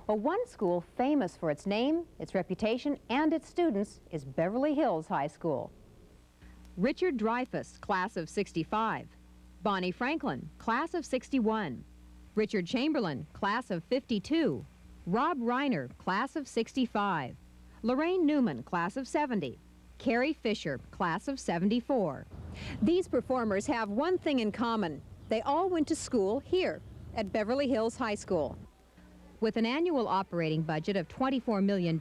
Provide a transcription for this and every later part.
Well, one school famous for its name, its reputation, and its students is Beverly Hills High School. Richard Dreyfuss, class of '65. Bonnie Franklin, class of '61. Richard Chamberlain, class of '52. Rob Reiner, class of '65. Lorraine Newman, class of '70. Carrie Fisher, class of '74. These performers have one thing in common. They all went to school here at Beverly Hills High School. With an annual operating budget of $24 million,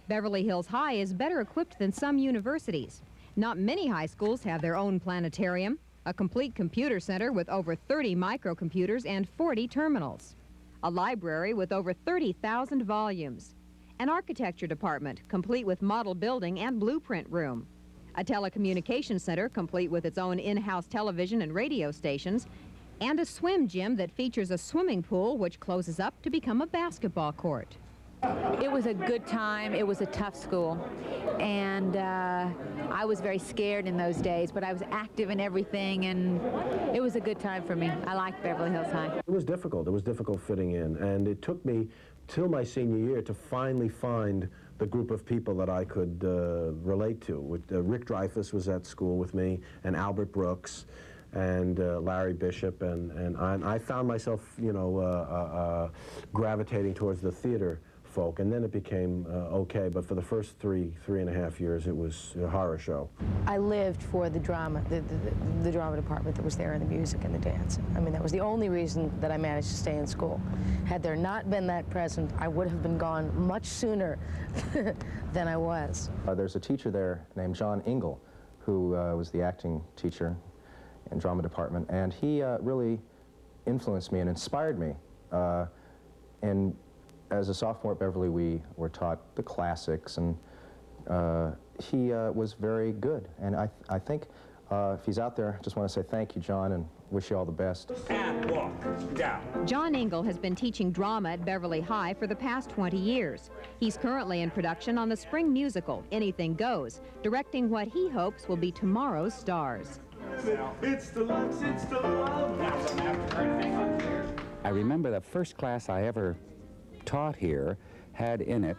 Beverly Hills High is better equipped than some universities. Not many high schools have their own planetarium, a complete computer center with over 30 microcomputers and 40 terminals, a library with over 30,000 volumes, an architecture department complete with model building and blueprint room, a telecommunications center complete with its own in-house television and radio stations, and a swim gym that features a swimming pool which closes up to become a basketball court. It was a good time. It was a tough school, and I was very scared in those days, but I was active in everything, and it was a good time for me. I liked Beverly Hills High. It was difficult. It was difficult fitting in, and it took me till my senior year to finally find the group of people that I could relate to. Rick Dreyfuss was at school with me, and Albert Brooks, and Larry Bishop, and I found myself, you know, gravitating towards the theater folk, and then it became okay, but for the first three and a half years, it was a horror show. I lived for the drama, the drama department that was there, and the music and the dance. I mean, that was the only reason that I managed to stay in school. Had there not been that present, I would have been gone much sooner than I was. There's a teacher there named John Engel, who was the acting teacher in drama department, and he really influenced me and inspired me. And as a sophomore at Beverly, we were taught the classics, and he was very good. And I think if he's out there, I just want to say thank you, John, and wish you all the best. And walk down. John Engel has been teaching drama at Beverly High for the past 20 years. He's currently in production on the spring musical, Anything Goes, directing what he hopes will be tomorrow's stars. It's the love, it's the love. I remember the first class I ever taught here had in it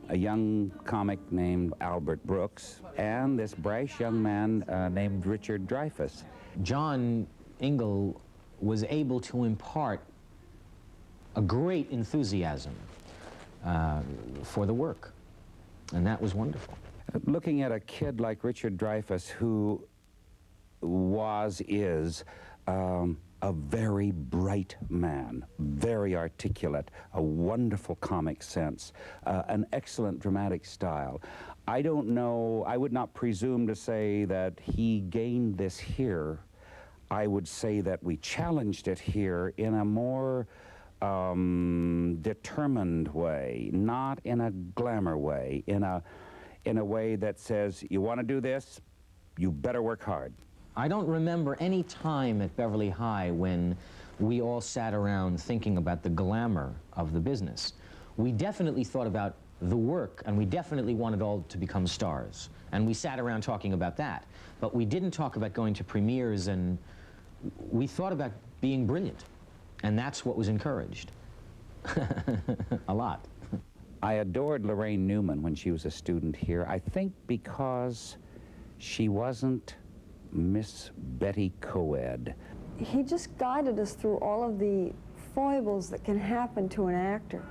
a young comic named Albert Brooks and this brash young man named Richard Dreyfuss. John Engel was able to impart a great enthusiasm for the work, and that was wonderful. Looking at a kid like Richard Dreyfuss, who is a very bright man, very articulate, a wonderful comic sense, an excellent dramatic style. I don't know, I would not presume to say that he gained this here. I would say that we challenged it here in a more determined way, not in a glamour way, in a way that says, you want to do this, you better work hard. I don't remember any time at Beverly High when we all sat around thinking about the glamour of the business. We definitely thought about the work, and we definitely wanted all to become stars. And we sat around talking about that. But we didn't talk about going to premieres, and we thought about being brilliant. And that's what was encouraged. A lot. I adored Lorraine Newman when she was a student here, I think because she wasn't Miss Betty Coed. He just guided us through all of the foibles that can happen to an actor.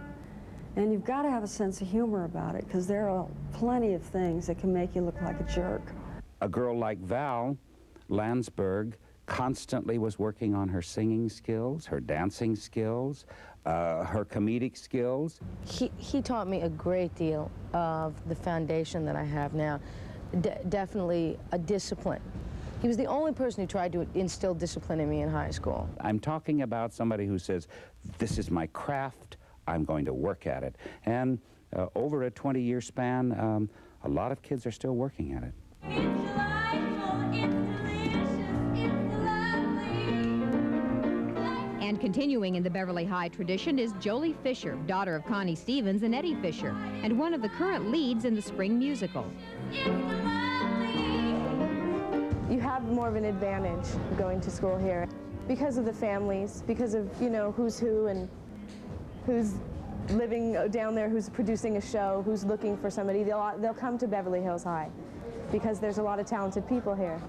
And you've got to have a sense of humor about it, because there are plenty of things that can make you look like a jerk. A girl like Val Landsberg constantly was working on her singing skills, her dancing skills, her comedic skills. He taught me a great deal of the foundation that I have now. Definitely a discipline. He was the only person who tried to instill discipline in me in high school. I'm talking about somebody who says, this is my craft, I'm going to work at it. And over a 20-year span, a lot of kids are still working at it. It's delightful, it's delicious, it's lovely. And continuing in the Beverly High tradition is Jolie Fisher, daughter of Connie Stevens and Eddie Fisher, and one of the current leads in the spring musical. You have more of an advantage going to school here because of the families, because of, you know, who's who and who's living down there who's producing a show, who's looking for somebody, they'll come to Beverly Hills High because there's a lot of talented people here.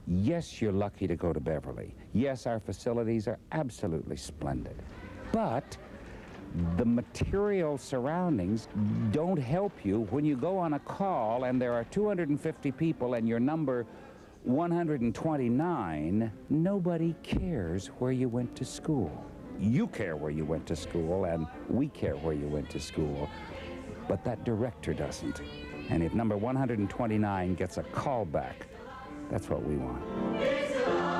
Yes, you're lucky to go to Beverly. Yes, our facilities are absolutely splendid. But the material surroundings don't help you when you go on a call and there are 250 people and you're number 129. Nobody cares where you went to school. You care where you went to school, and we care where you went to school, but that director doesn't. And if number 129 gets a call back, that's what we want.